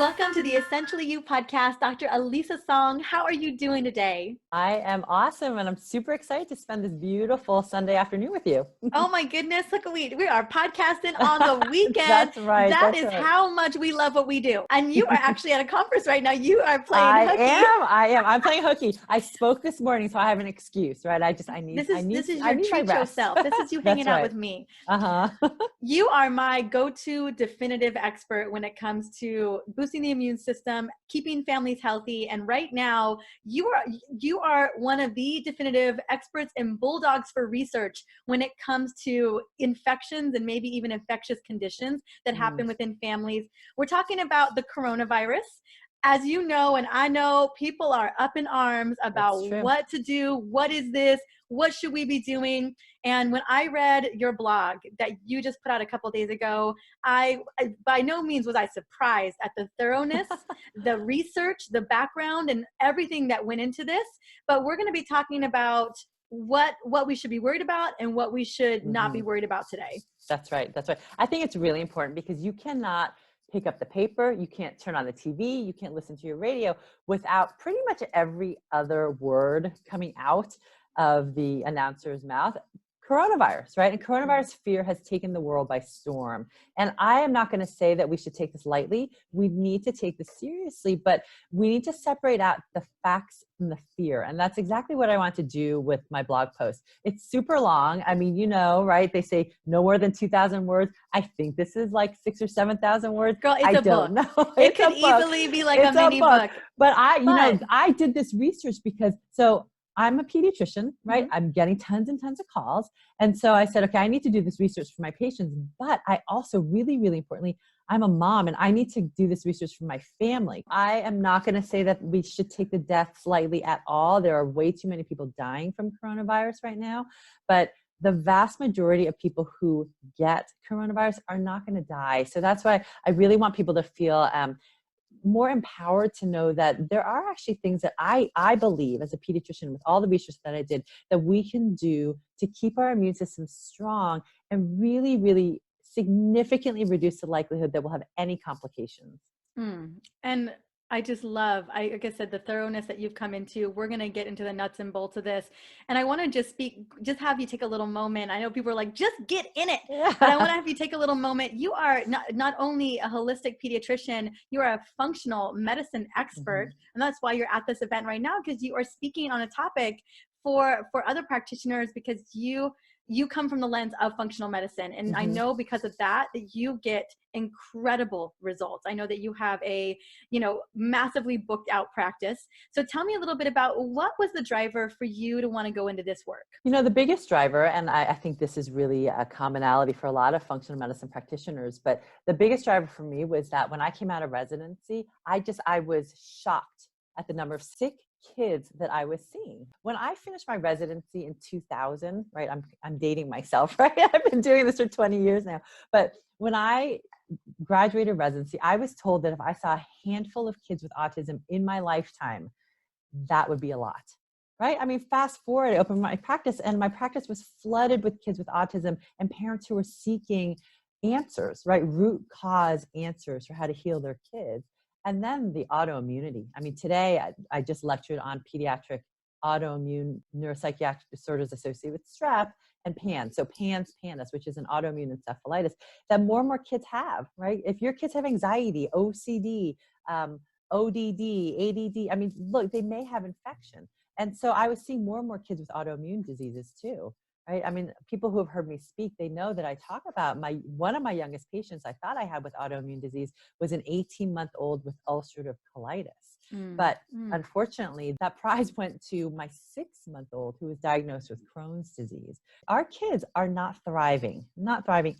Welcome to the Essentially You podcast, Dr. Elisa Song. How are you doing today? I am awesome, and I'm super excited to spend this beautiful Sunday afternoon with you. Oh my goodness, look, we are podcasting on the weekend. That's right. That is how much we love what we do. And you are actually at a conference right now. You are playing hooky. I am. I'm playing hooky. I spoke this morning, so I have an excuse, right? I need This is your treat yourself. This is you hanging out with me. You are my go-to definitive expert when it comes to boosting the immune system, keeping families healthy. And right now, you are one of the definitive experts and bulldogs for research when it comes to infections and maybe even infectious conditions that happen within families. We're talking about the coronavirus. As you know, and I know, people are up in arms about what to do. What is this? What should we be doing? And when I read your blog that you just put out a couple of days ago, I by no means was I surprised at the thoroughness, the research, the background, and everything that went into this. But we're going to be talking about what we should be worried about and what we should not be worried about today. That's right. That's right. I think it's really important because you cannot pick up the paper, you can't turn on the TV, you can't listen to your radio without pretty much every other word coming out of the announcer's mouth. Coronavirus, right? And coronavirus fear has taken the world by storm. And I am not going to say that we should take this lightly. We need to take this seriously, but we need to separate out the facts from the fear. And that's exactly what I want to do with my blog post. It's super long. I mean, you know, right? They say no more than 2,000 words. I think this is like 6,000 or 7,000 words. Girl, it's a book. Know. It could easily be like a mini book. But I did this research because, I'm a pediatrician, right? I'm getting tons and tons of calls. And so I said, okay, I need to do this research for my patients, but I also really, really importantly, I'm a mom and I need to do this research for my family. I am not going to say that we should take the deaths lightly at all. There are way too many people dying from coronavirus right now, but the vast majority of people who get coronavirus are not going to die. So that's why I really want people to feel more empowered to know that there are actually things that I believe as a pediatrician with all the research that I did that we can do to keep our immune system strong and really, really significantly reduce the likelihood that we'll have any complications. And I just love, like I said, the thoroughness that you've come into. We're going to get into the nuts and bolts of this. And I want to just have you take a little moment. I know people are like, just get in it. But I want to have you take a little moment. You are not only a holistic pediatrician, you are a functional medicine expert. And that's why you're at this event right now, because you are speaking on a topic for other practitioners, because you come from the lens of functional medicine. And I know because of that you get incredible results. I know that you have a, massively booked out practice. So tell me a little bit about what was the driver for you to want to go into this work? The biggest driver, and I think this is really a commonality for a lot of functional medicine practitioners, but the biggest driver for me was that when I came out of residency, I was shocked at the number of sick kids that I was seeing. When I finished my residency in 2000, right? I'm dating myself, right? I've been doing this for 20 years now. But when I graduated residency, I was told that if I saw a handful of kids with autism in my lifetime, that would be a lot, right? I mean, fast forward, I opened my practice and my practice was flooded with kids with autism and parents who were seeking answers, right? Root cause answers for how to heal their kids. And then the autoimmunity. I mean, today I just lectured on pediatric autoimmune neuropsychiatric disorders associated with strep and PANS. So PANS pandus, which is an autoimmune encephalitis that more and more kids have, right? If your kids have anxiety, OCD, ODD, ADD, I mean, look, they may have infection. And so I was seeing more and more kids with autoimmune diseases too. Right? I mean, people who have heard me speak, they know that I talk about one of my youngest patients I thought I had with autoimmune disease was an 18-month-old with ulcerative colitis. But unfortunately, that prize went to my 6-month-old who was diagnosed with Crohn's disease. Our kids are not thriving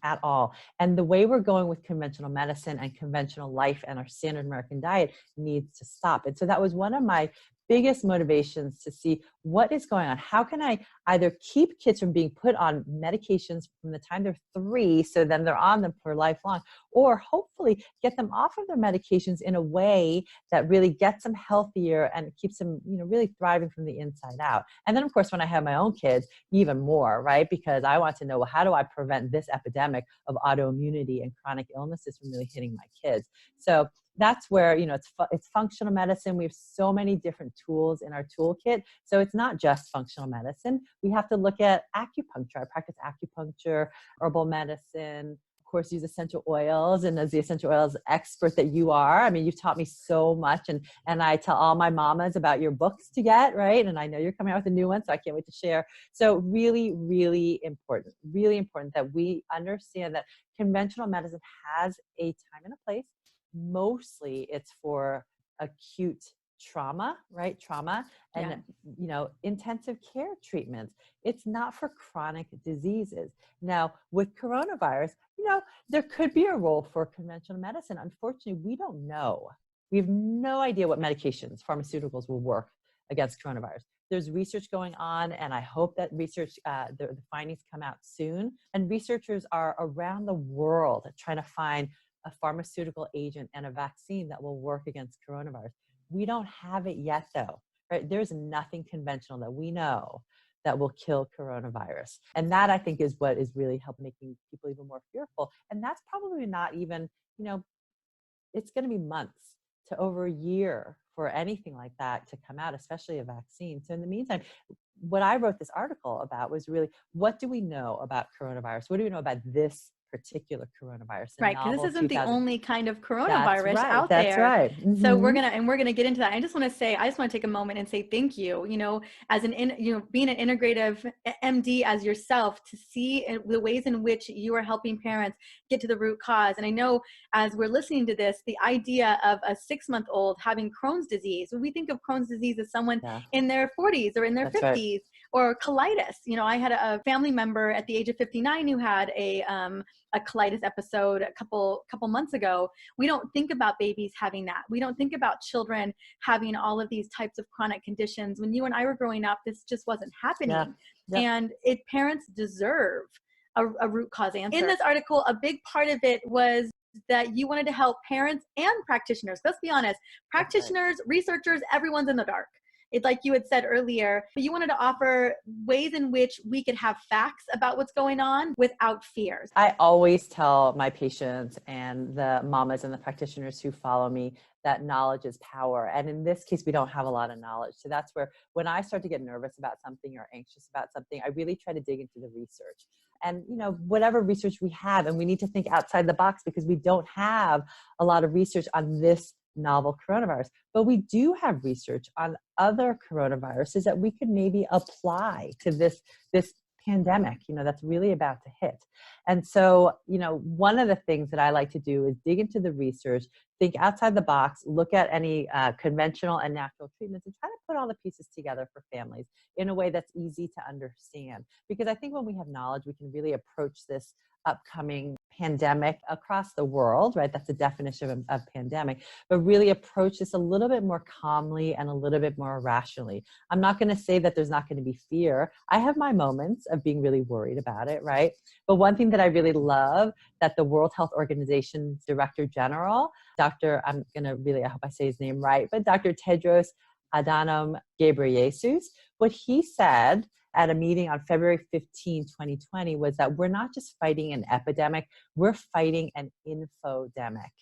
at all. And the way we're going with conventional medicine and conventional life and our standard American diet needs to stop. And so that was one of my biggest motivations to see what is going on. How can I either keep kids from being put on medications from the time they're 3, so then they're on them for lifelong, or hopefully get them off of their medications in a way that really gets them healthier and keeps them, really thriving from the inside out. And then of course, when I have my own kids, even more, right? Because I want to know, well, how do I prevent this epidemic of autoimmunity and chronic illnesses from really hitting my kids? So that's where, it's functional medicine. We have so many different tools in our toolkit. So it's not just functional medicine. We have to look at acupuncture. I practice acupuncture, herbal medicine, of course, use essential oils. And as the essential oils expert that you are, I mean, you've taught me so much. And I tell all my mamas about your books to get, right? And I know you're coming out with a new one, so I can't wait to share. So really, really important that we understand that conventional medicine has a time and a place. Mostly it's for acute trauma, right? Trauma and, intensive care treatments. It's not for chronic diseases. Now, with coronavirus, there could be a role for conventional medicine. Unfortunately, we don't know. We have no idea what medications, pharmaceuticals will work against coronavirus. There's research going on, and I hope that research, the findings come out soon. And researchers are around the world trying to find a pharmaceutical agent and a vaccine that will work against coronavirus. We don't have it yet, though, right? There's nothing conventional that we know that will kill coronavirus. And that, I think, is what is really helping making people even more fearful. And that's probably not even, it's going to be months to over a year for anything like that to come out, especially a vaccine. So in the meantime, what I wrote this article about was really, what do we know about coronavirus? What do we know about this particular coronavirus? Right, because this isn't the only kind of coronavirus out there. That's right. Mm-hmm. So we're gonna get into that. I just want to take a moment and say thank you. As being an integrative MD as yourself, to see the ways in which you are helping parents get to the root cause. And I know as we're listening to this, the idea of a 6-month-old having Crohn's disease. When we think of Crohn's disease as someone in their 40s or in their 50s, right, or colitis. I had a family member at the age of 59 who had a colitis episode a couple months ago. We don't think about babies having that. We don't think about children having all of these types of chronic conditions. When you and I were growing up, this just wasn't happening. And parents deserve a root cause answer. In this article, a big part of it was that you wanted to help parents and practitioners. Let's be honest, practitioners, researchers, everyone's in the dark. It's like you had said earlier, but you wanted to offer ways in which we could have facts about what's going on without fears. I always tell my patients and the mamas and the practitioners who follow me that knowledge is power. And in this case, we don't have a lot of knowledge. So that's where, when I start to get nervous about something or anxious about something, I really try to dig into the research. And, whatever research we have, and we need to think outside the box because we don't have a lot of research on this novel coronavirus, but we do have research on other coronaviruses that we could maybe apply to this pandemic, that's really about to hit. And so, one of the things that I like to do is dig into the research, think outside the box, look at any conventional and natural treatments, and try to put all the pieces together for families in a way that's easy to understand. Because I think when we have knowledge, we can really approach this upcoming pandemic across the world, right? That's the definition of pandemic, but really approach this a little bit more calmly and a little bit more rationally. I'm not going to say that there's not going to be fear. I have my moments of being really worried about it, right? But one thing that I really love that the World Health Organization's Director General, I hope I say his name right, but Dr. Tedros Adhanom Ghebreyesus, what he said at a meeting on February 15, 2020, was that we're not just fighting an epidemic, we're fighting an infodemic.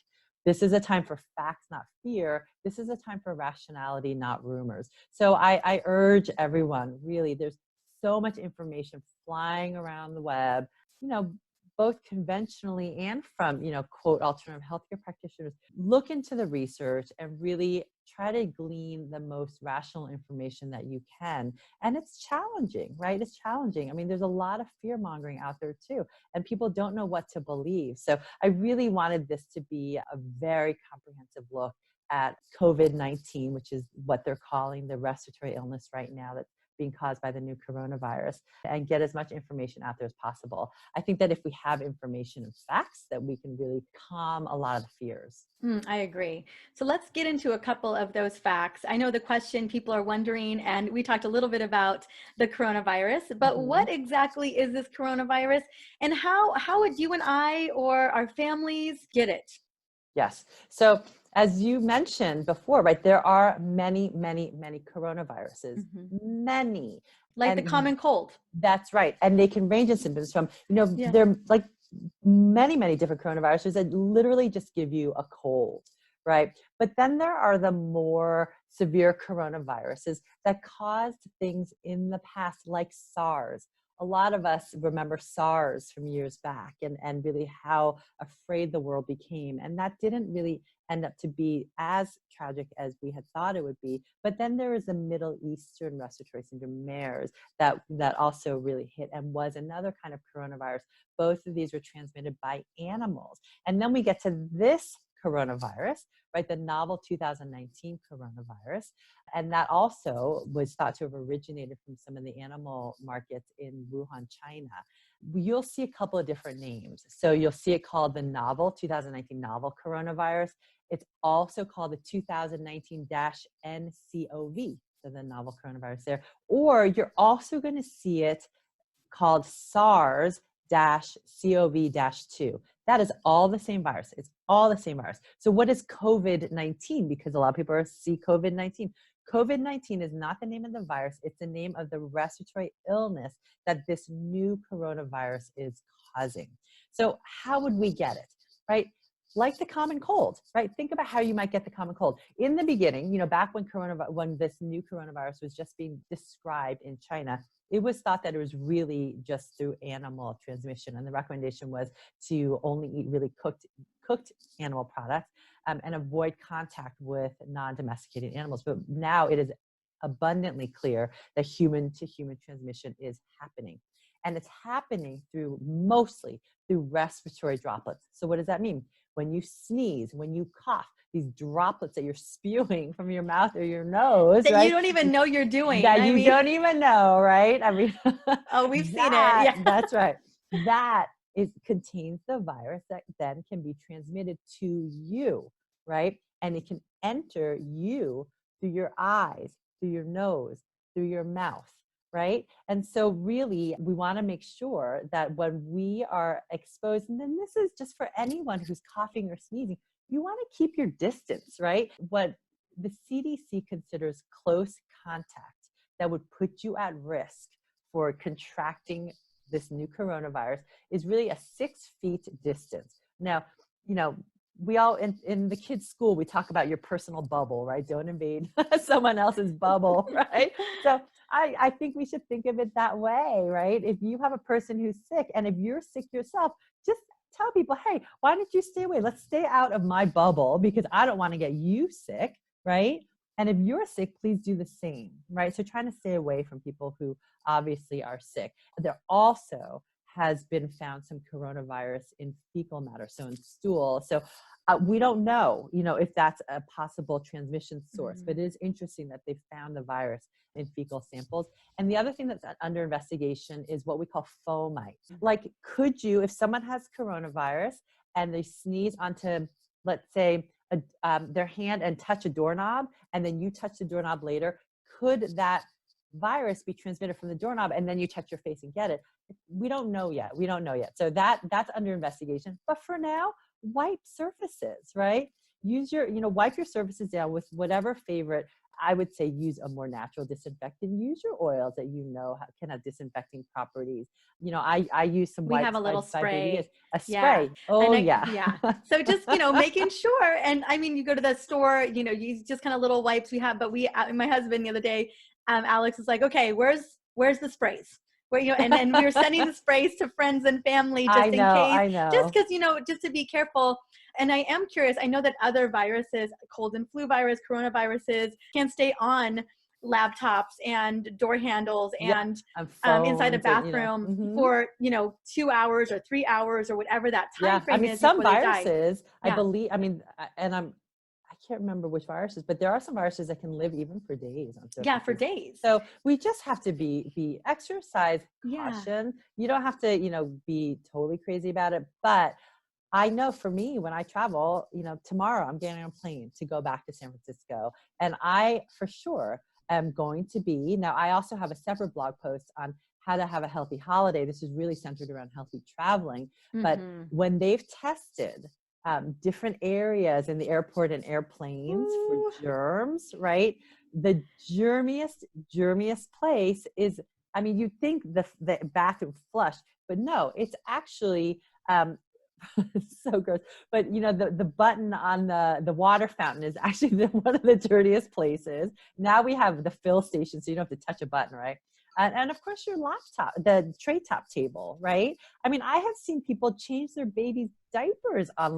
This is a time for facts, not fear. This is a time for rationality, not rumors. So I urge everyone, really, there's so much information flying around the web, both conventionally and from, quote, alternative healthcare practitioners. Look into the research and really try to glean the most rational information that you can. And it's challenging, right? It's challenging. I mean, there's a lot of fear mongering out there too, and people don't know what to believe. So I really wanted this to be a very comprehensive look at COVID-19, which is what they're calling the respiratory illness right now, that being caused by the new coronavirus and get as much information out there as possible. I think that if we have information and facts, that we can really calm a lot of the fears. I agree. So let's get into a couple of those facts. I know the question people are wondering, and we talked a little bit about the coronavirus, but what exactly is this coronavirus, and how would you and I or our families get it? Yes. So as you mentioned before, right, there are many, many, many coronaviruses, many. Like the common cold. That's right. And they can range in symptoms from, they're like many, many different coronaviruses that literally just give you a cold, right? But then there are the more severe coronaviruses that caused things in the past, like SARS. A lot of us remember SARS from years back and really how afraid the world became. And that didn't really end up to be as tragic as we had thought it would be. But then there was the Middle Eastern respiratory syndrome, MERS, that also really hit and was another kind of coronavirus. Both of these were transmitted by animals. And then we get to this coronavirus, right, the novel 2019 coronavirus. And that also was thought to have originated from some of the animal markets in Wuhan, China. You'll see a couple of different names. So you'll see it called the novel 2019 novel coronavirus. It's also called the 2019-nCoV, so the novel coronavirus there. Or you're also going to see it called SARS-CoV-2. That is all the same virus. It's all the same virus. So what is COVID-19? Because a lot of people see COVID-19. COVID-19 is not the name of the virus. It's the name of the respiratory illness that this new coronavirus is causing. So how would we get it, right? Like the common cold, right? Think about how you might get the common cold. In the beginning, back when this new coronavirus was just being described in China, it was thought that it was really just through animal transmission. And the recommendation was to only eat really cooked animal products and avoid contact with non-domesticated animals. But now it is abundantly clear that human-to-human transmission is happening. And it's happening mostly through respiratory droplets. So what does that mean? When you sneeze, when you cough, these droplets that you're spewing from your mouth or your nose, that right? You don't even know you're doing. That you don't even know, right? I mean, oh, we've seen it. Yeah. That's right. That contains the virus that then can be transmitted to you, right? And it can enter you through your eyes, through your nose, through your mouth, right? And so really, we want to make sure that when we are exposed, and then this is just for anyone who's coughing or sneezing, you want to keep your distance, right? What the CDC considers close contact that would put you at risk for contracting this new coronavirus is really a 6 feet distance. Now, we all in the kids' school, we talk about your personal bubble, right? Don't invade someone else's bubble, right? So I think we should think of it that way, right? If you have a person who's sick, and if you're sick yourself, just tell people, hey, why don't you stay away? Let's stay out of my bubble because I don't want to get you sick, right? And if you're sick, please do the same, right? So trying to stay away from people who obviously are sick. There also has been found some coronavirus in fecal matter, so in stool. So we don't know, if that's a possible transmission source, but it is interesting that they found the virus in fecal samples. And the other thing that's under investigation is what we call fomite. Like, could you, if someone has coronavirus and they sneeze onto, let's say, their hand and touch a doorknob, and then you touch the doorknob later, could that virus be transmitted from the doorknob and then you touch your face and get it? We don't know yet. So that's under investigation. But for now, wipe surfaces, right? Wipe your surfaces down with whatever favorite. I would say use a more natural disinfectant. Use your oils that can have disinfecting properties. I use some. We have a little spray. A spray. Yeah. Oh yeah. Yeah. So just making sure. And I mean, you go to the store. Use just kind of little wipes we have. But my husband the other day, Alex was like, okay, where's the sprays? And then we were sending the sprays to friends and family just in case. I know. Just because, just to be careful. And I am curious, I know that other viruses, cold and flu virus, coronaviruses, can stay on laptops and door handles and inside a bathroom for 2 hours or 3 hours or whatever that time frame is. Some viruses, I believe, and I can't remember which viruses, but there are some viruses that can live even for days on surfaces. Yeah, for days. So we just have to be exercise caution. You don't have to, be totally crazy about it. But I know for me, when I travel, tomorrow I'm getting on a plane to go back to San Francisco. And I, for sure, am going to be, now I also have a separate blog post on how to have a healthy holiday. This is really centered around healthy traveling. But when they've tested different areas in the airport and airplanes for germs, right? The germiest place is, you'd think the bathroom flush, but no, it's actually, it's so gross. But the button on the water fountain is actually one of the dirtiest places. Now we have the fill station, so you don't have to touch a button, right? And of course your laptop, the tray top table, right? I have seen people change their baby's diapers on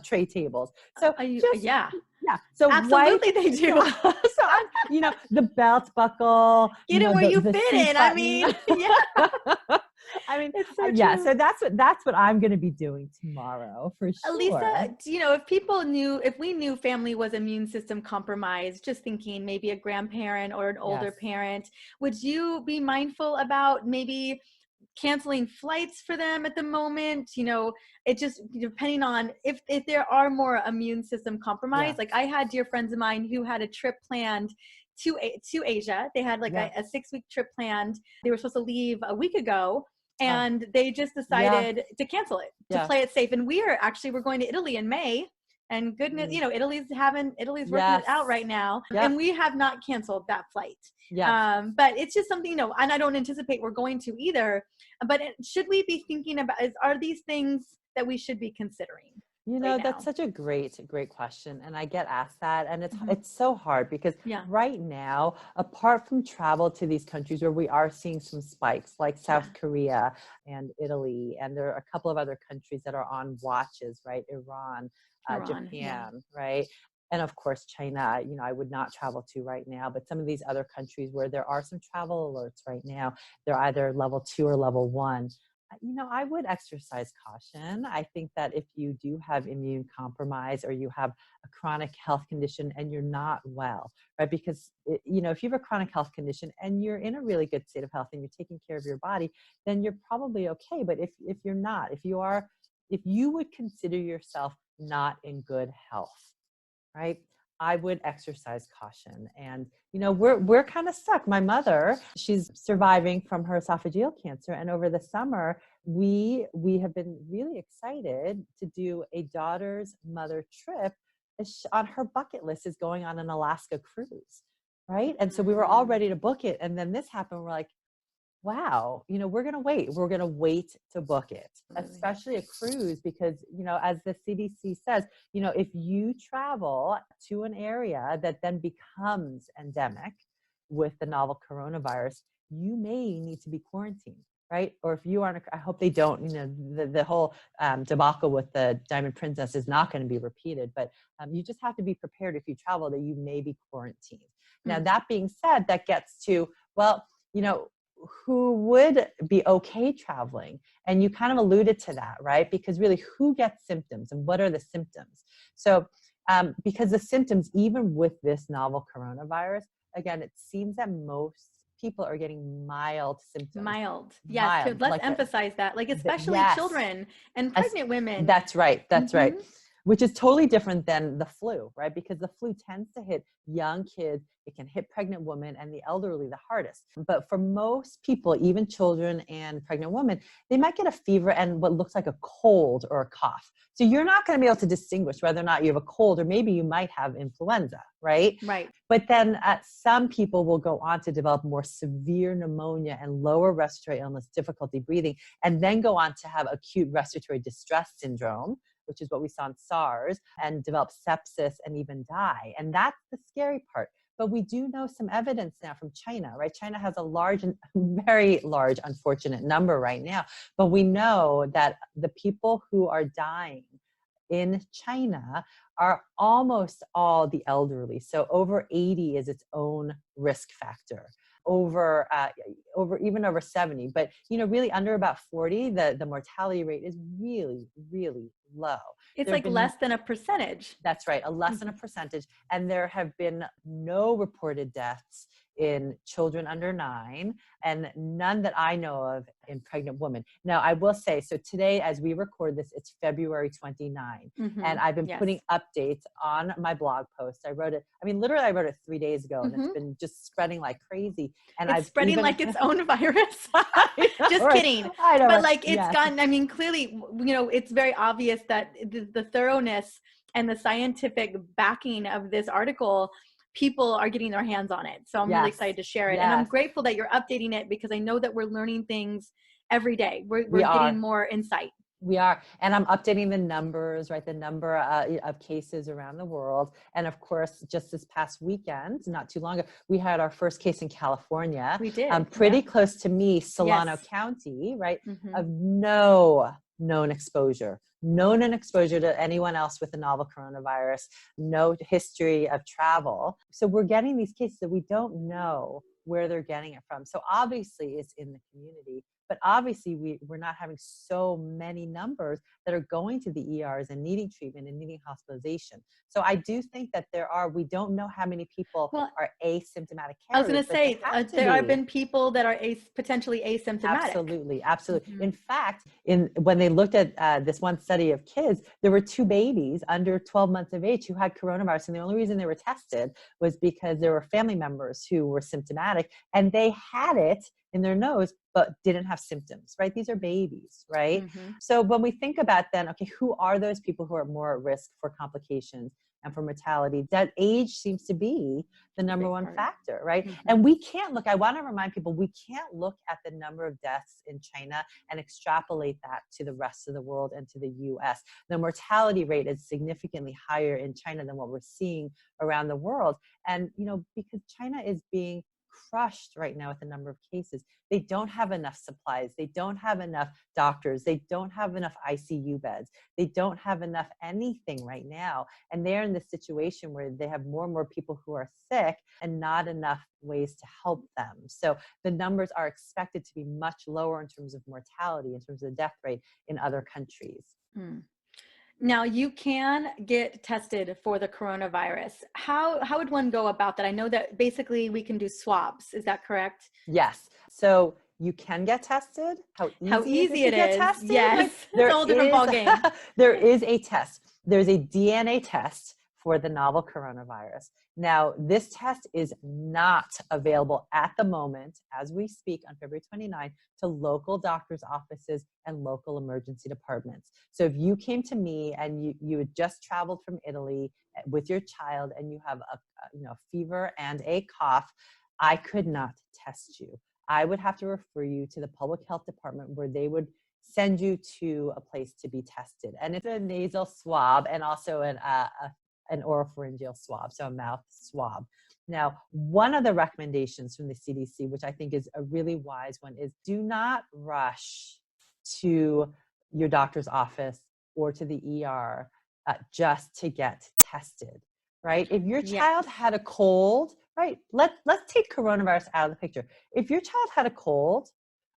tray tables. So yeah. So absolutely they do. So the belt buckle. Get it where you fit in. Yeah. Yeah. So that's what I'm going to be doing tomorrow for sure. Elisa, if we knew family was immune system compromised, just thinking maybe a grandparent or an older parent, would you be mindful about maybe canceling flights for them at the moment? It just depending on if there are more immune system compromised. Like I had dear friends of mine who had a trip planned to Asia. They had a 6-week trip planned. They were supposed to leave a week ago. And they just decided to cancel it, to play it safe. And we're going to Italy in May. And goodness, Italy's working it out right now. And we have not canceled that flight. But it's just something, and I don't anticipate we're going to either. But should we be thinking about, are these things that we should be considering? That's such a great question. And I get asked that. And it's so hard because right now, apart from travel to these countries where we are seeing some spikes like South Korea and Italy, and there are a couple of other countries that are on watches, right? Iran, Japan, right? And of course, China, I would not travel to right now, but some of these other countries where there are some travel alerts right now, they're either level 2 or level 1. I would exercise caution. I think that if you do have immune compromise or you have a chronic health condition and you're not well, right? Because, if you have a chronic health condition and you're in a really good state of health and you're taking care of your body, then you're probably okay. But if you're not, if you would consider yourself not in good health, right? I would exercise caution. And, we're kind of stuck. My mother, she's surviving from her esophageal cancer. And over the summer, we have been really excited to do a daughter's mother trip. On her bucket list is going on an Alaska cruise, right? And so we were all ready to book it. And then this happened. We're like, wow, we're going to wait. We're going to wait to book it, especially a cruise, because, as the CDC says, if you travel to an area that then becomes endemic with the novel coronavirus, you may need to be quarantined, right? Or if you aren't, I hope they don't, the whole debacle with the Diamond Princess is not going to be repeated, but you just have to be prepared if you travel that you may be quarantined. Now, that being said, that gets to, who would be okay traveling? And you kind of alluded to that, right? Because really, who gets symptoms and what are the symptoms? So, because the symptoms, even with this novel coronavirus, again, it seems that most people are getting mild symptoms. Mild. Yes. Let's emphasize that. Especially children and pregnant women. That's right. That's right. Which is totally different than the flu, right? Because the flu tends to hit young kids. It can hit pregnant women and the elderly the hardest. But for most people, even children and pregnant women, they might get a fever and what looks like a cold or a cough. So you're not going to be able to distinguish whether or not you have a cold or maybe you might have influenza, right? Right. But then some people will go on to develop more severe pneumonia and lower respiratory illness, difficulty breathing, and then go on to have acute respiratory distress syndrome, which is what we saw in SARS, and develop sepsis and even die. And that's the scary part. But we do know some evidence now from China, right? China has a very large, unfortunate number right now. But we know that the people who are dying in China are almost all the elderly. So over 80 is its own risk factor. over over 70, but really under about 40, the mortality rate is really, really low. It's like less than a percentage. That's right, less than a percentage. And there have been no reported deaths in children under 9, and none that I know of in pregnant women. Now, I will say, so today, as we record this, it's February 29, and I've been putting updates on my blog post. I wrote it, literally I wrote it 3 days ago, and it's been just spreading like crazy. And it's spreading like its own virus. Just kidding. I know, but like it's gotten, clearly, it's very obvious that the thoroughness and the scientific backing of this article, people are getting their hands on it. So I'm really excited to share it. And I'm grateful that you're updating it, because I know that we're learning things every day. We're getting more insight. We are. And I'm updating the numbers, right? The number of cases around the world. And of course, just this past weekend, not too long ago, we had our first case in California. We did. Pretty close to me, Solano County, right? Of no known exposure to anyone else with the novel coronavirus, no history of travel. So we're getting these cases that we don't know where they're getting it from. So obviously it's in the community, but obviously we're not having so many numbers that are going to the ERs and needing treatment and needing hospitalization. So I do think that we don't know how many people are asymptomatic carriers. I was going to say, there have been people that are potentially asymptomatic. Absolutely. In fact, when they looked at this one study of kids, there were 2 babies under 12 months of age who had coronavirus. And the only reason they were tested was because there were family members who were symptomatic, and they had it in their nose, but didn't have symptoms, right? These are babies, right? So when we think about then, okay, who are those people who are more at risk for complications and for mortality? That age seems to be the number one factor, right? And we can't look, I want to remind people, we can't look at the number of deaths in China and extrapolate that to the rest of the world and to the US. The mortality rate is significantly higher in China than what we're seeing around the world. And, because China is being crushed right now with the number of cases. They don't have enough supplies. They don't have enough doctors. They don't have enough ICU beds. They don't have enough anything right now. And they're in this situation where they have more and more people who are sick and not enough ways to help them. So the numbers are expected to be much lower in terms of mortality, in terms of the death rate in other countries. Now, you can get tested for the coronavirus. How would one go about that? I know that basically we can do swabs. Is that correct? Yes. So you can get tested. How easy it is to get tested? Yes. It's a whole different ballgame. There is a test. There's a DNA test for the novel coronavirus. Now, this test is not available at the moment, as we speak on February 29, to local doctors' offices and local emergency departments. So if you came to me and you had just traveled from Italy with your child and you have a fever and a cough, I could not test you. I would have to refer you to the public health department, where they would send you to a place to be tested. And it's a nasal swab and also an oropharyngeal swab, so a mouth swab. Now, one of the recommendations from the CDC, which I think is a really wise one, is do not rush to your doctor's office or to the ER just to get tested, right? If your child had a cold, right, let's take coronavirus out of the picture. If your child had a cold,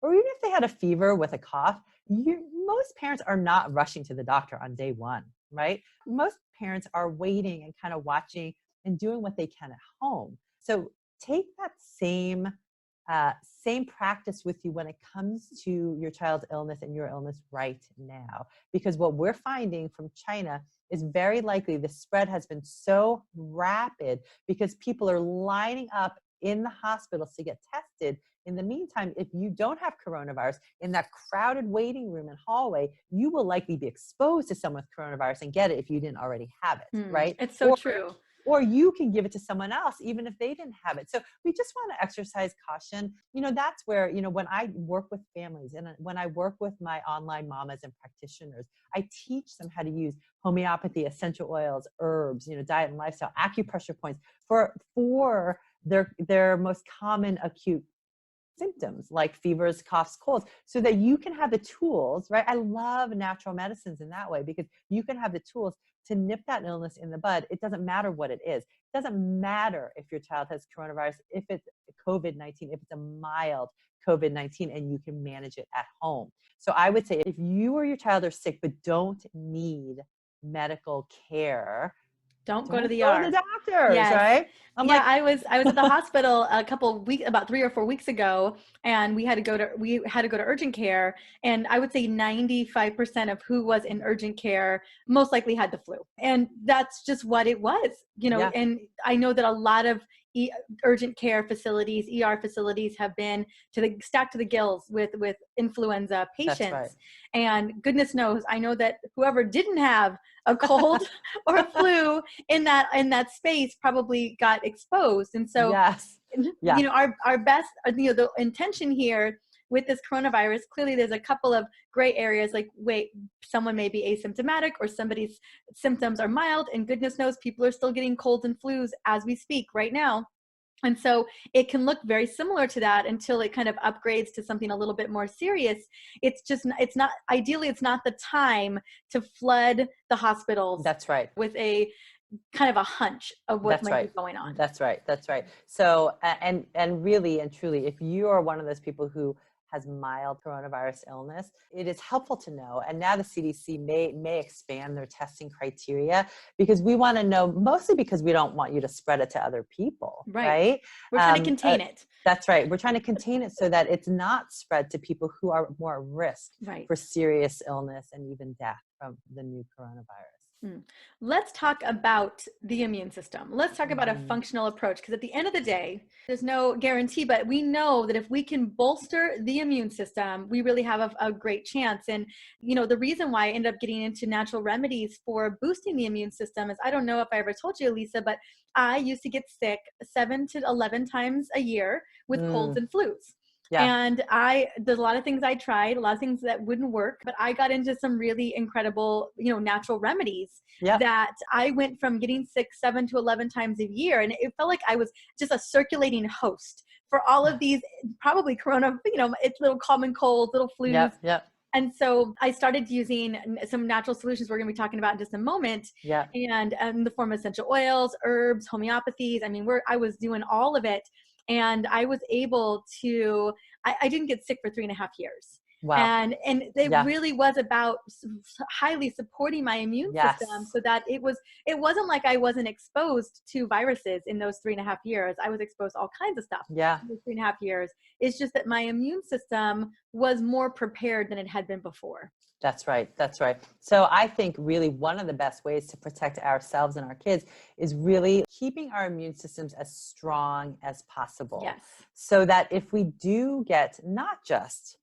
or even if they had a fever with a cough, most parents are not rushing to the doctor on day 1, right? Most parents are waiting and kind of watching and doing what they can at home. So take that same practice with you when it comes to your child's illness and your illness right now. Because what we're finding from China is very likely the spread has been so rapid because people are lining up in the hospitals to get tested. In the meantime, if you don't have coronavirus, in that crowded waiting room and hallway, you will likely be exposed to someone with coronavirus and get it if you didn't already have it, right? It's so true. Or you can give it to someone else, even if they didn't have it. So we just want to exercise caution. That's where, when I work with families and when I work with my online mamas and practitioners, I teach them how to use homeopathy, essential oils, herbs, diet and lifestyle, acupressure points for their most common acute symptoms like fevers, coughs, colds, so that you can have the tools, right? I love natural medicines in that way because you can have the tools to nip that illness in the bud. It doesn't matter what it is. It doesn't matter if your child has coronavirus, if it's COVID-19, if it's a mild COVID-19, and you can manage it at home. So I would say if you or your child are sick but don't need medical care, don't go to the doctors, yes. right? I was at the hospital about 3 or 4 weeks ago, and we had to go to urgent care. And I would say 95% of who was in urgent care most likely had the flu. And that's just what it was, Yeah. And I know that a lot of urgent care facilities, ER facilities have been stacked to the gills with influenza patients. That's right. And goodness knows, I know that whoever didn't have a cold or a flu in that space probably got exposed. And so, yes. Yeah. Our best, the intention here with this coronavirus, clearly there's a couple of gray areas, like, wait, someone may be asymptomatic or somebody's symptoms are mild, and goodness knows people are still getting colds and flus as we speak right now. And so it can look very similar to that until it kind of upgrades to something a little bit more serious. It's not the time to flood the hospitals. That's right. With a kind of a hunch of what might be going on. That's right. So, and really and truly, if you are one of those people who has mild coronavirus illness, it is helpful to know. And now the CDC may expand their testing criteria, because we want to know, mostly because we don't want you to spread it to other people, right? We're trying to contain it. That's right. We're trying to contain it so that it's not spread to people who are more at risk for serious illness and even death from the new coronavirus. Let's talk about the immune system. Let's talk about a functional approach, because at the end of the day, there's no guarantee, but we know that if we can bolster the immune system, we really have a great chance. And, the reason why I ended up getting into natural remedies for boosting the immune system is, I don't know if I ever told you, Elisa, but I used to get sick 7 to 11 times a year with colds and flus. Yeah. And there's a lot of things I tried, a lot of things that wouldn't work, but I got into some really incredible, natural remedies that I went from getting sick 7 to 11 times a year. And it felt like I was just a circulating host for all of these, probably it's little common colds, little flus. Yep. And so I started using some natural solutions we're going to be talking about in just a moment. Yeah. And in the form of essential oils, herbs, homeopathies. I mean, I was doing all of it. And I was able to, I didn't get sick for 3.5 years. Wow. And it really was about highly supporting my immune system, so that it wasn't like I wasn't exposed to viruses in those 3.5 years. I was exposed to all kinds of stuff in those 3.5 years. It's just that my immune system was more prepared than it had been before. That's right. So I think really one of the best ways to protect ourselves and our kids is really keeping our immune systems as strong as possible. Yes. So that if we do get not just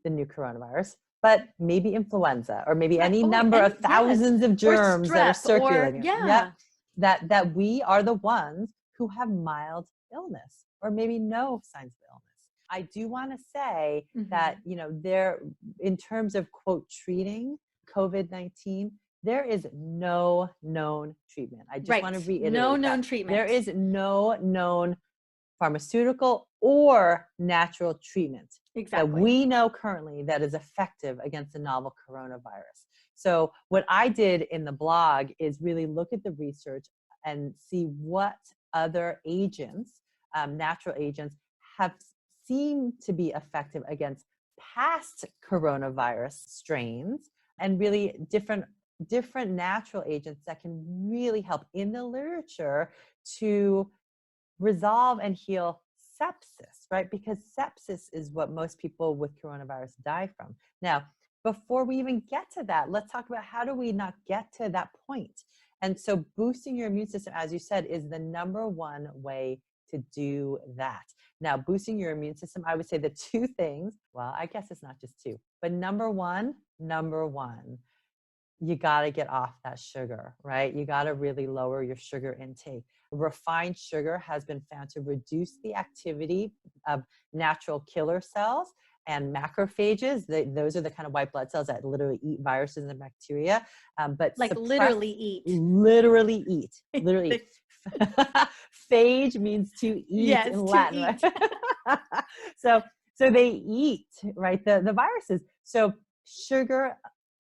the new coronavirus, but maybe influenza, or maybe any number of thousands of germs that are circulating, that we are the ones who have mild illness or maybe no signs of illness. I do want to say that, there, in terms of, quote, treating COVID-19, there is no known treatment. I just want to reiterate no known treatment. There is no known pharmaceutical or natural treatment that we know currently that is effective against the novel coronavirus. So what I did in the blog is really look at the research and see what other agents, natural agents, have seem to be effective against past coronavirus strains, and really different natural agents that can really help in the literature to resolve and heal sepsis, right? Because sepsis is what most people with coronavirus die from. Now, before we even get to that, let's talk about how do we not get to that point. And so boosting your immune system, as you said, is the number one way to do that. Now, boosting your immune system, I would say the two things, well, I guess it's not just two, but number one, you got to get off that sugar, right? You got to really lower your sugar intake. Refined sugar has been found to reduce the activity of natural killer cells and macrophages. Those are the kind of white blood cells that literally eat viruses and bacteria. But literally eat. phage means to eat yes, in Latin, eat. right? so they eat, right? The viruses. So sugar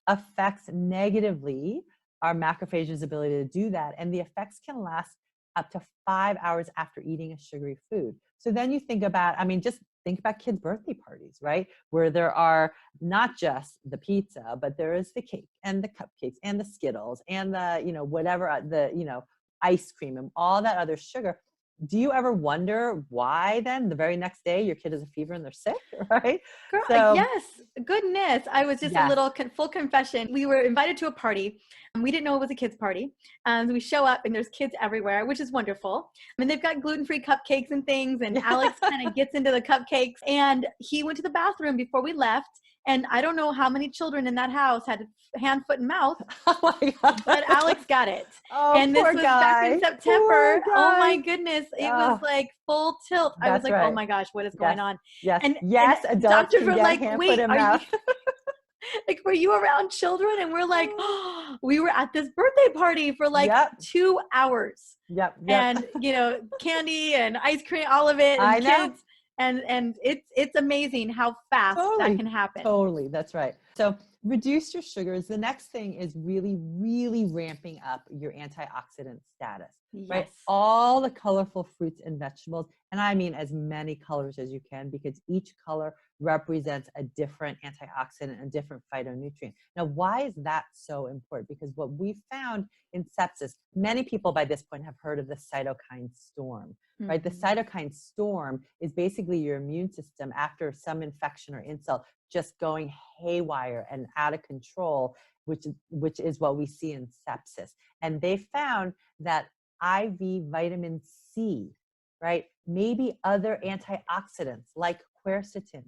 affects negatively our macrophages' ability to do that. And the effects can last up to 5 hours after eating a sugary food. So then you think about, just think about kids' birthday parties, right? Where there are not just the pizza, but there is the cake and the cupcakes and the Skittles and the, whatever, ice cream and all that other sugar. Do you ever wonder why then the very next day your kid has a fever and they're sick, right? Girl, So, yes, goodness. I was just a little full confession. We were invited to a party and we didn't know it was a kids party. We show up and there's kids everywhere, which is wonderful. They've got gluten-free cupcakes and things, and Alex kind of gets into the cupcakes, and he went to the bathroom before we left. And I don't know how many children in that house had hand, foot, and mouth, but Alex got it. And this was back in September. Oh my goodness. It was like full tilt. I was like, oh my gosh, what is going on? Yes. And adults doctors can were get like, hand, wait, foot, and are mouth. you like, were you around children? And we're like, oh, we were at this birthday party for like 2 hours. And candy and ice cream, all of it, and kids. And it's amazing how fast that can happen. Totally. That's right. So reduce your sugars. The next thing is really, really ramping up your antioxidant status, right? All the colorful fruits and vegetables. And I mean as many colors as you can, because each color represents a different antioxidant, a different phytonutrient. Now, why is that so important? Because what we found in sepsis, many people by this point have heard of the cytokine storm, right? The cytokine storm is basically your immune system after some infection or insult just going haywire and out of control, which is what we see in sepsis. And they found that IV vitamin C, right, maybe other antioxidants like quercetin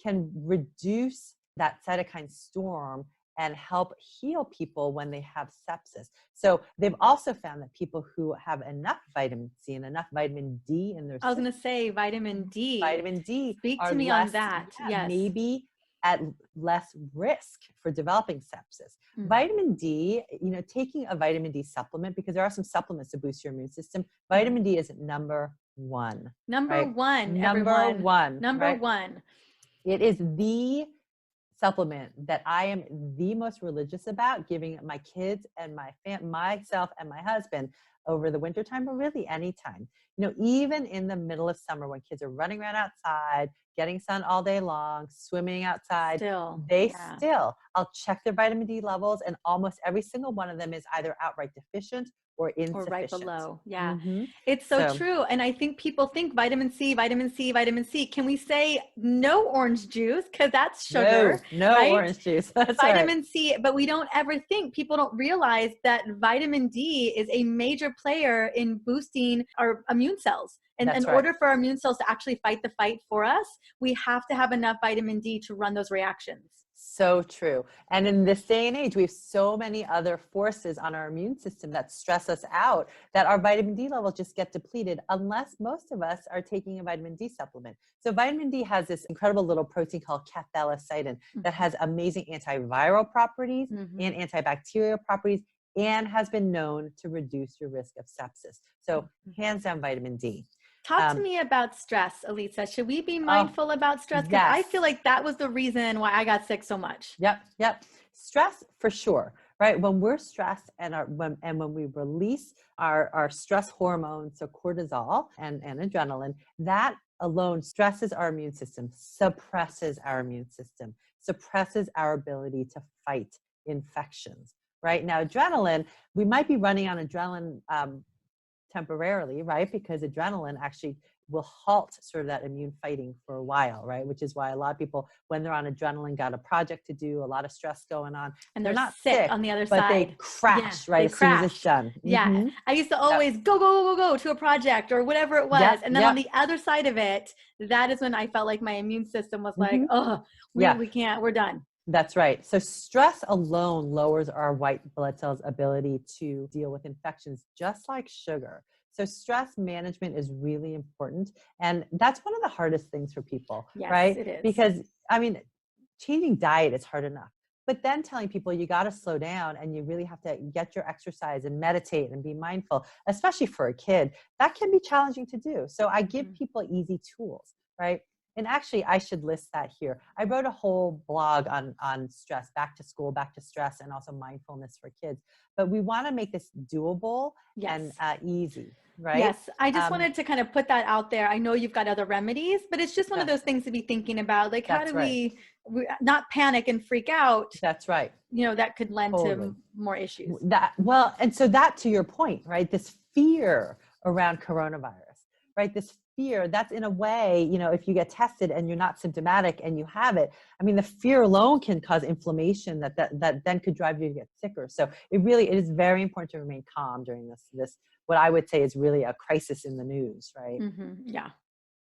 can reduce that cytokine storm and help heal people when they have sepsis. So they've also found that people who have enough vitamin C and enough vitamin D in their system. I was going to say vitamin D. Vitamin D. Speak to me on that. Yes. Maybe at less risk for developing sepsis. Vitamin D, taking a vitamin D supplement, because there are some supplements to boost your immune system. Vitamin D is number one. Number one. It is the supplement that I am the most religious about giving my kids and myself and my husband over the wintertime, or really anytime. Even in the middle of summer when kids are running around outside, getting sun all day long, swimming outside, I'll check their vitamin D levels, and almost every single one of them is either outright deficient or insufficient. Or right below. Yeah. It's so true. And I think people think vitamin C. Can we say no orange juice? Because that's sugar. No right? Orange juice. That's vitamin C, but we don't ever think, people don't realize that vitamin D is a major player in boosting our immune cells. And in order for our immune cells to actually fight the fight for us, we have to have enough vitamin D to run those reactions. So true. And in this day and age, we have so many other forces on our immune system that stress us out that our vitamin D levels just get depleted unless most of us are taking a vitamin D supplement. So vitamin D has this incredible little protein called cathelicidin that has amazing antiviral properties and antibacterial properties, and has been known to reduce your risk of sepsis. So hands down, vitamin D. Talk to me about stress, Elisa. Should we be mindful about stress? Because I feel like that was the reason why I got sick so much. Yep. Stress for sure, right? When we're stressed and when we release our stress hormones, so cortisol and adrenaline, that alone stresses our immune system, suppresses our immune system, suppresses our ability to fight infections, right? Now, adrenaline, we might be running on adrenaline temporarily, right? Because adrenaline actually will halt sort of that immune fighting for a while, right? Which is why a lot of people, when they're on adrenaline, got a project to do, a lot of stress going on, and they're not sick on the other but side. They crash, right? As soon as it's done. Yeah. I used to always go to a project or whatever it was. And then on the other side of it, that is when I felt like my immune system was like, oh, we can't, we're done. That's right. So stress alone lowers our white blood cells' ability to deal with infections, just like sugar. So stress management is really important. And that's one of the hardest things for people, right? It is. Because, changing diet is hard enough. but then telling people you got to slow down and you really have to get your exercise and meditate and be mindful, especially for a kid. That can be challenging to do. So I give people easy tools, right? And actually, I should list that here. I wrote a whole blog on stress, back to school, back to stress, and also mindfulness for kids. But we want to make this doable and easy, right? Yes, I just wanted to kind of put that out there. I know you've got other remedies, but it's just one of those things to be thinking about. Like, how do we not panic and freak out? That's right. That could lend to more issues. And so that, to your point, right? This fear around coronavirus, right? This fear, that's in a way, if you get tested and you're not symptomatic and you have it, I mean, the fear alone can cause inflammation that then could drive you to get sicker. So it is very important to remain calm during this, what I would say is really a crisis in the news, right? Yeah.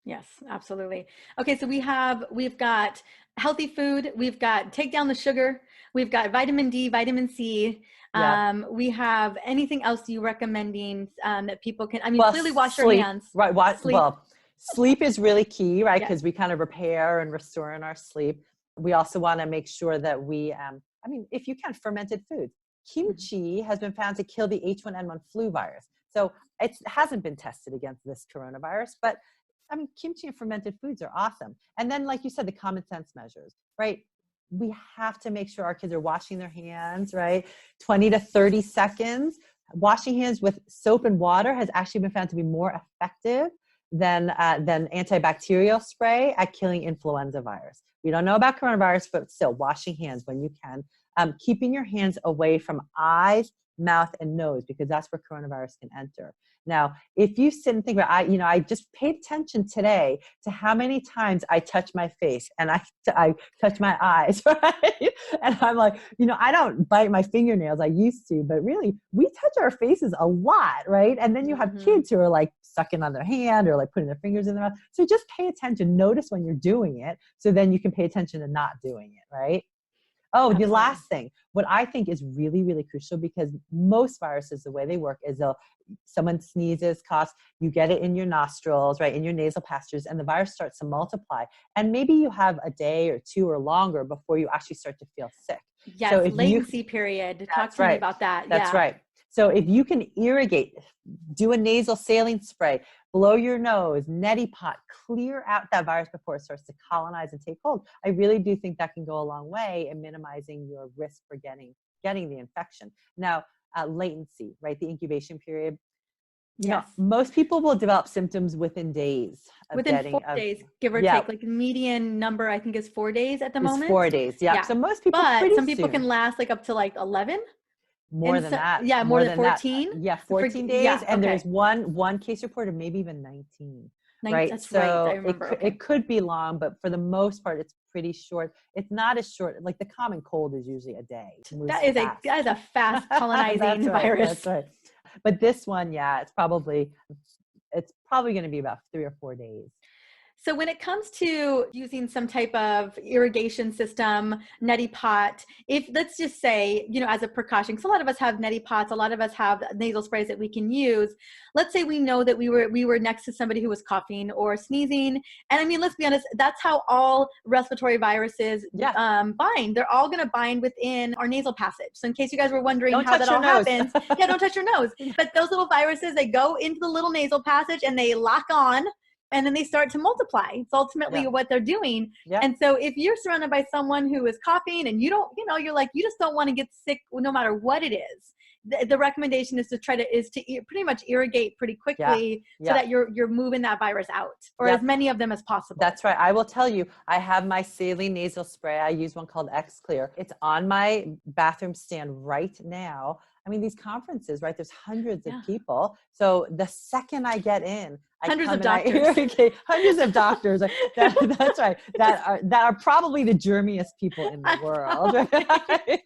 Yes, absolutely. Okay. So we've got healthy food. We've got take down the sugar. We've got vitamin D, vitamin C. We have anything else you recommending that people can, clearly wash your hands. Right. Sleep is really key, right? Because we kind of repair and restore in our sleep. We also want to make sure that we, if you can, fermented foods. Kimchi has been found to kill the H1N1 flu virus. So it hasn't been tested against this coronavirus, but kimchi and fermented foods are awesome. And then, like you said, the common sense measures, right? We have to make sure our kids are washing their hands, right? 20 to 30 seconds. Washing hands with soap and water has actually been found to be more effective than antibacterial spray at killing influenza virus. We don't know about coronavirus, but still, washing hands when you can. Keeping your hands away from eyes, mouth, and nose, because that's where coronavirus can enter. Now, if you sit and think about, I just paid attention today to how many times I touch my face and I touch my eyes, right? And I'm like, I don't bite my fingernails. I used to, but really we touch our faces a lot, right? And then you have kids who are like sucking on their hand or like putting their fingers in their mouth. So just pay attention, notice when you're doing it. So then you can pay attention to not doing it, right? Oh, absolutely. The last thing, what I think is really, really crucial, because most viruses, the way they work is someone sneezes, coughs, you get it in your nostrils, right, in your nasal passages, and the virus starts to multiply. And maybe you have a day or two or longer before you actually start to feel sick. Yes, so latency period. Talk to me about that. That's right. So if you can irrigate, do a nasal saline spray, blow your nose, neti pot, clear out that virus before it starts to colonize and take hold, I really do think that can go a long way in minimizing your risk for getting the infection. Now, latency, right? The incubation period. Yes. Most people will develop symptoms within days. Within 4 days, give or take. Like median number, I think, is 4 days at the moment. 4 days. Yeah. So most people, but some people can last like up to like 11. More than that. Yeah, more than 14. Yeah, 14 days. Yeah, and there's one case report of maybe even 19. Right. That's so right. I remember. It could be long, but for the most part, it's pretty short. It's not as short. Like the common cold is usually a day. That is a fast colonizing virus. That's right. But this one, it's probably going to be about 3 or 4 days. So when it comes to using some type of irrigation system, neti pot, if let's just say, as a precaution, because a lot of us have neti pots, a lot of us have nasal sprays that we can use. Let's say we know that we were next to somebody who was coughing or sneezing. And let's be honest, that's how all respiratory viruses bind. They're all going to bind within our nasal passage. So in case you guys were wondering how that all happens, don't touch your nose. But those little viruses, they go into the little nasal passage and they lock on. And then they start to multiply. It's ultimately what they're doing. Yeah. And so if you're surrounded by someone who is coughing and you don't, you're like, you just don't want to get sick no matter what it is. The recommendation is to pretty much irrigate pretty quickly so that you're moving that virus out, or as many of them as possible. That's right. I will tell you, I have my saline nasal spray. I use one called X Clear. It's on my bathroom stand right now. These conferences, right? There's hundreds of people. So the second I get in, hundreds of doctors. Hundreds of doctors. That's right. That are probably the germiest people in the world. Right?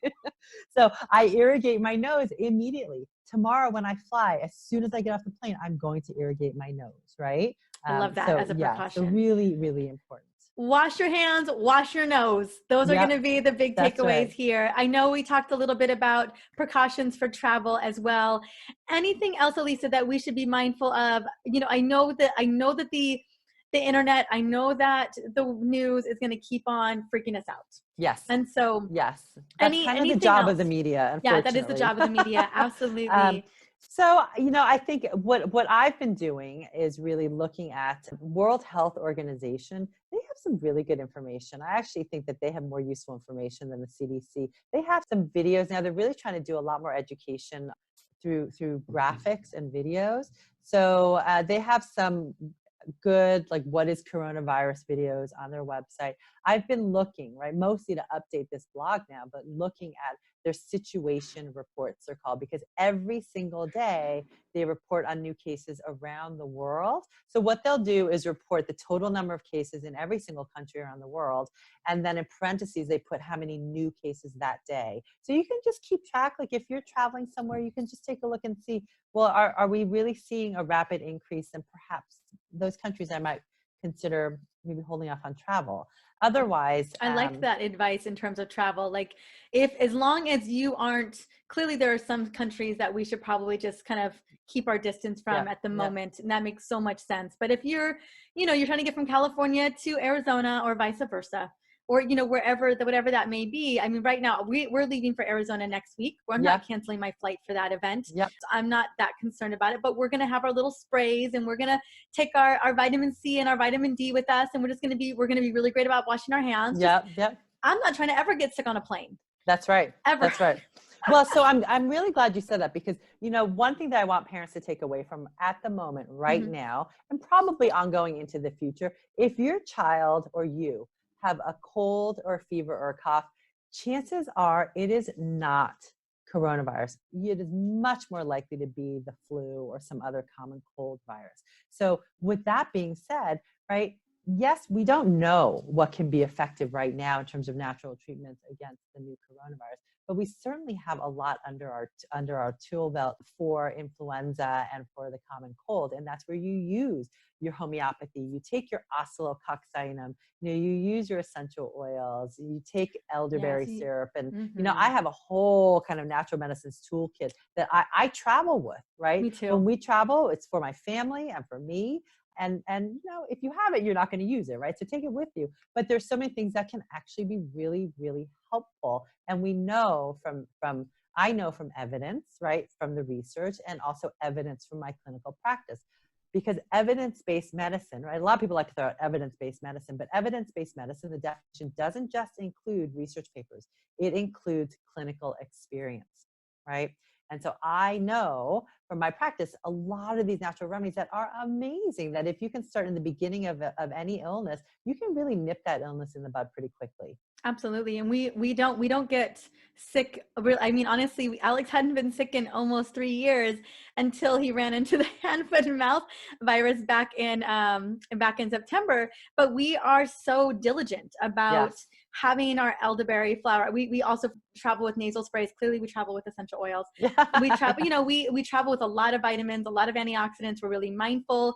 So I irrigate my nose immediately. Tomorrow when I fly, as soon as I get off the plane, I'm going to irrigate my nose, right? I love that as a precaution. So really, really important. Wash your hands, wash your nose. Those are going to be the big takeaways here. I know we talked a little bit about precautions for travel as well. Anything else, Elisa, that we should be mindful of? I know that the internet, I know that the news is going to keep on freaking us out. Yes. And so yes, that's kind of the job of the media, unfortunately. Yeah, that is the job of the media. Absolutely. So, I think what I've been doing is really looking at World Health Organization. They have some really good information. I actually think that they have more useful information than the CDC. They have some videos now. They're really trying to do a lot more education through graphics and videos. So they have some good, like, what is coronavirus videos on their website. I've been looking, right, mostly to update this blog now, but looking at their situation reports, they're called, because every single day they report on new cases around the world. So what they'll do is report the total number of cases in every single country around the world. And then in parentheses, they put how many new cases that day. So you can just keep track. Like if you're traveling somewhere, you can just take a look and see, well, are we really seeing a rapid increase? And perhaps those countries I might consider maybe holding off on travel. Otherwise, I like that advice in terms of travel. Like as long as you aren't, clearly there are some countries that we should probably just kind of keep our distance from at the moment. And that makes so much sense. But if you're trying to get from California to Arizona or vice versa, or, wherever, whatever that may be. I mean, right now we're leaving for Arizona next week. I'm not canceling my flight for that event. So I'm not that concerned about it, but we're going to have our little sprays and we're going to take our vitamin C and our vitamin D with us. And we're going to be really great about washing our hands. I'm not trying to ever get sick on a plane. That's right. Ever. That's right. Well, so I'm really glad you said that, because, one thing that I want parents to take away from at the moment right now, and probably ongoing into the future, if your child or you have a cold or a fever or a cough, chances are it is not coronavirus. It is much more likely to be the flu or some other common cold virus. So with that being said, right, yes, we don't know what can be effective right now in terms of natural treatments against the new coronavirus, but we certainly have a lot under our tool belt for influenza and for the common cold. And that's where you use your homeopathy. You take your oscillococcinum, you use your essential oils, you take elderberry syrup. And, I have a whole kind of natural medicines toolkit that I travel with, right? Me too. When we travel, it's for my family and for me. And if you have it, you're not going to use it, right? So take it with you. But there's so many things that can actually be really, really helpful. And we know I know from evidence, right, from the research, and also evidence from my clinical practice. Because evidence-based medicine, right? A lot of people like to throw out evidence-based medicine, but evidence-based medicine, the definition doesn't just include research papers. It includes clinical experience, right? And so I know from my practice, a lot of these natural remedies that are amazing, that if you can start in the beginning of any illness, you can really nip that illness in the bud pretty quickly. Absolutely. And we don't get sick. I mean, honestly, Alex hadn't been sick in almost 3 years until he ran into the hand, foot, and mouth virus back in September. But we are so diligent about having our elderberry flower. We also travel with nasal sprays. Clearly we travel with essential oils. We travel, we travel with a lot of vitamins, a lot of antioxidants. We're really mindful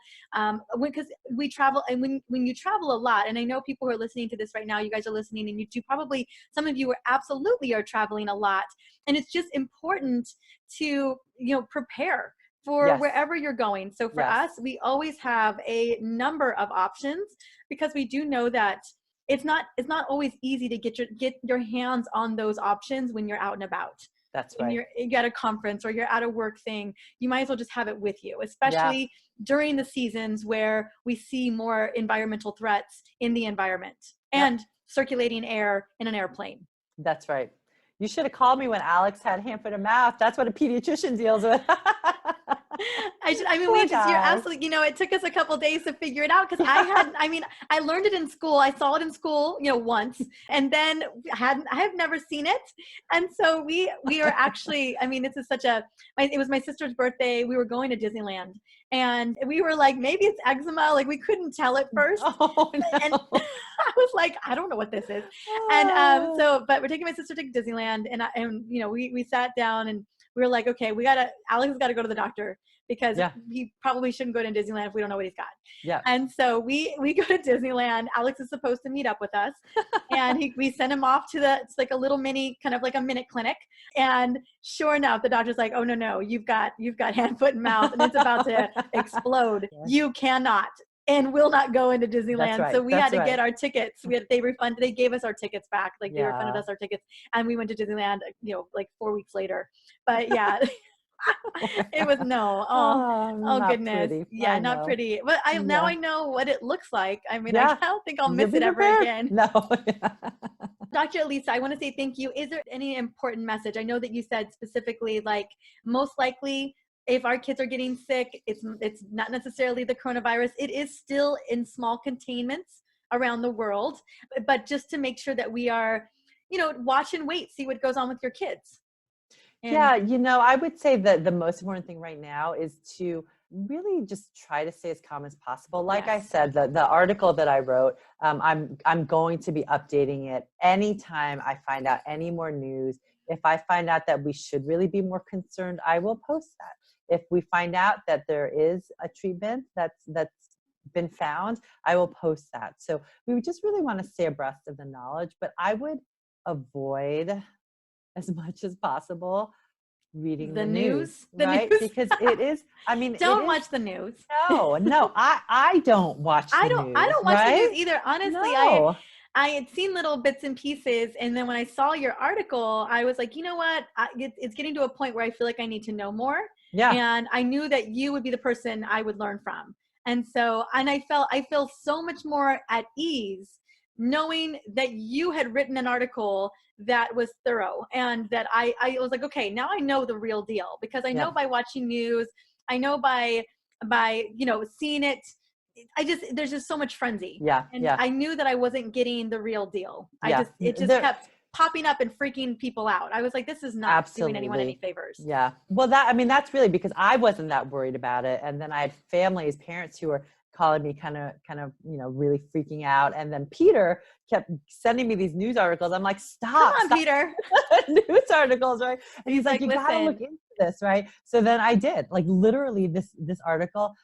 because we travel. And when you travel a lot, and I know people who are listening to this right now, you guys are listening, and you do probably, some of you are absolutely traveling a lot. And it's just important to, prepare for wherever you're going. So for us, we always have a number of options, because we do know that it's not always easy to get your hands on those options when you're out and about. That's right. When you're at a conference or you're at a work thing, you might as well just have it with you, especially during the seasons where we see more environmental threats in the environment and circulating air in an airplane. That's right. You should have called me when Alex had hand, foot, and mouth. That's what a pediatrician deals with. You're absolutely, it took us a couple days to figure it out, because I learned it in school. I saw it in school, once, and then I have never seen it. And so we are actually, this is it was my sister's birthday. We were going to Disneyland, and we were like, maybe it's eczema. Like, we couldn't tell at first. Oh, no. And I was like, I don't know what this is. And but we're taking my sister to Disneyland, and we sat down and we were like, okay, Alex has got to go to the doctor, because he probably shouldn't go to Disneyland if we don't know what he's got. Yeah. And so we go to Disneyland. Alex is supposed to meet up with us, and we send him off to it's like a little mini, kind of like a minute clinic. And sure enough, the doctor's like, oh no, you've got hand, foot, and mouth, and it's about to explode. You cannot. and will not go into Disneyland. Right. So we had to get our tickets. They gave us our tickets back. Like they refunded us our tickets, and we went to Disneyland, like 4 weeks later. But yeah. It was goodness. Pretty. Yeah, not pretty. But now I know what it looks like. I mean, I don't think I'll miss it ever again. No. Dr. Elisa, I want to say thank you. Is there any important message? I know that you said specifically, like, most likely if our kids are getting sick, it's not necessarily the coronavirus. It is still in small containments around the world, but just to make sure that we are, watch and wait, see what goes on with your kids. I would say that the most important thing right now is to really just try to stay as calm as possible. Like I said, the article that I wrote, I'm going to be updating it anytime I find out any more news. If I find out that we should really be more concerned, I will post that. If we find out that there is a treatment that's been found, I will post that. So we would just really want to stay abreast of the knowledge, but I would avoid as much as possible reading the news, right? Because it is, don't watch the news. No, I don't watch the news. I don't watch the news either. Honestly, I had seen little bits and pieces, and then when I saw your article, I was like, you know what? It's getting to a point where I feel like I need to know more. Yeah. And I knew that you would be the person I would learn from. And so, I feel so much more at ease knowing that you had written an article that was thorough, and that I was like, okay, now I know the real deal, because I know by watching news, I know by seeing it, there's just so much frenzy. And I knew that I wasn't getting the real deal. It just kept popping up and freaking people out. I was like, this is not doing anyone any favors. Yeah. Well, that's really because I wasn't that worried about it. And then I had parents who were calling me kind of, really freaking out. And then Peter kept sending me these news articles. I'm like, stop. Come on, Peter. News articles, right? And he's like, you got to look into this, right? So then I did, like, literally this article.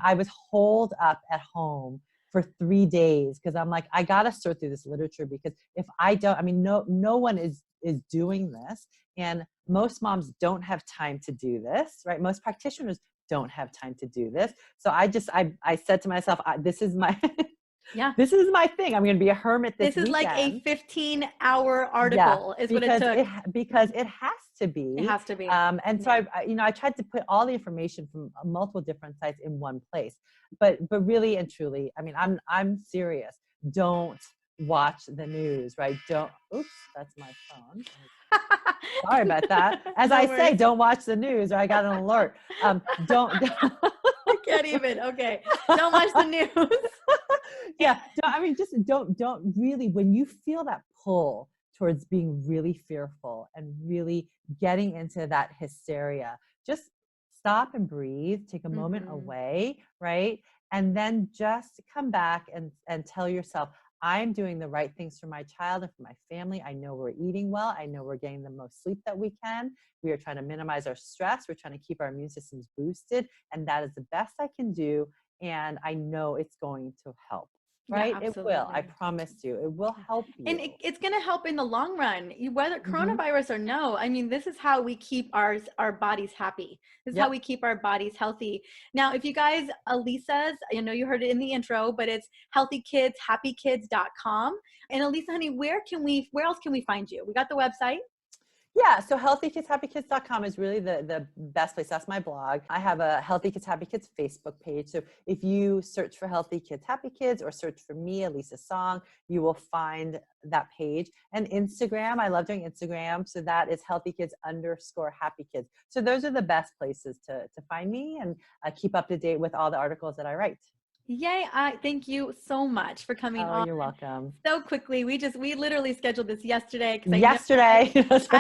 I was holed up at home for 3 days because I'm like, I got to sort through this literature, because if I don't, no one is doing this. And most moms don't have time to do this, right? Most practitioners don't have time to do this. So I said to myself, this is my, this is my thing. I'm going to be a hermit this weekend. Like a 15-hour article is what it took. Because it has to be. It has to be. And so I tried to put all the information from multiple different sites in one place, but really and truly, I'm serious. Don't watch the news, right? Oops, that's my phone. Sorry about that. As I say, don't watch the news, or I got an alert. Don't. I can't even. Okay. Don't watch the news. Just don't really, when you feel that pull towards being really fearful and really getting into that hysteria, just stop and breathe, take a moment away, right? And then just come back and tell yourself, I'm doing the right things for my child and for my family. I know we're eating well. I know we're getting the most sleep that we can. We are trying to minimize our stress. We're trying to keep our immune systems boosted. And that is the best I can do. And I know it's going to help. Right? It will. I promise you. It will help you. And it's going to help in the long run, whether coronavirus or no. This is how we keep our bodies happy. This is how we keep our bodies healthy. Now, if you guys, Elisa's, I know you heard it in the intro, but it's healthykidshappykids.com. And Elisa, honey, where else can we find you? We got the website. Yeah, so healthykidshappykids.com is really the best place. That's my blog. I have a Healthy Kids Happy Kids Facebook page. So if you search for Healthy Kids Happy Kids or search for me, Elisa Song, you will find that page. And Instagram, I love doing Instagram. So that is healthykids_happy kids. So those are the best places to find me and keep up to date with all the articles that I write. Yay. Thank you so much for coming on. You're welcome. So quickly. We literally scheduled this yesterday. I've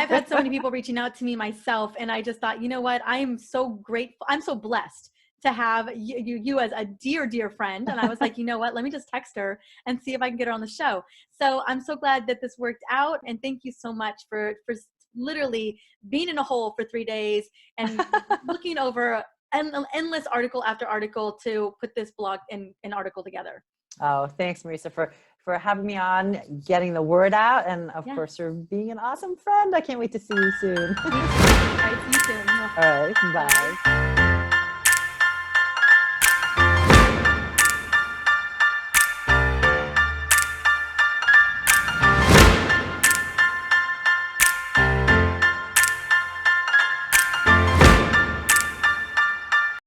had so many people reaching out to me myself. And I just thought, you know what? I am so grateful. I'm so blessed to have you as a dear, dear friend. And I was like, you know what? Let me just text her and see if I can get her on the show. So I'm so glad that this worked out. And thank you so much for literally being in a hole for 3 days and looking over and endless article after article to put this blog and an article together. Oh, thanks, Marisa, for having me on, getting the word out, and of course for being an awesome friend. I can't wait to see you soon. All right, see you soon. All right, bye.